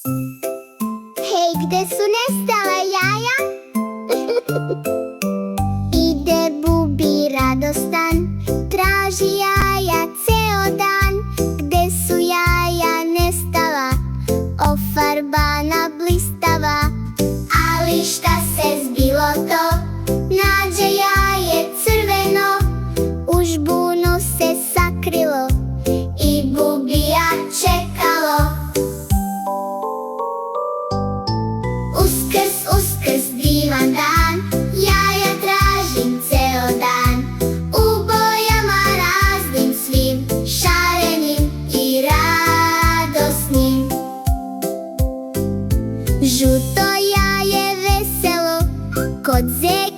Hej, gde su nestala jaja? Ide Bubi radostan, traži jaja ceo dan. Gde su jaja nestala, ofarbana blistava. Ali šta se zbilo to, nađe jaje crveno, u žbunu se sakrilo i Bubija čekalo. Uskrs, uskrs, divan dan, jaja tražim ceo dan. U bojama raznim svim, šarenim i radosnim. Žuto jaje veselo, kod zeke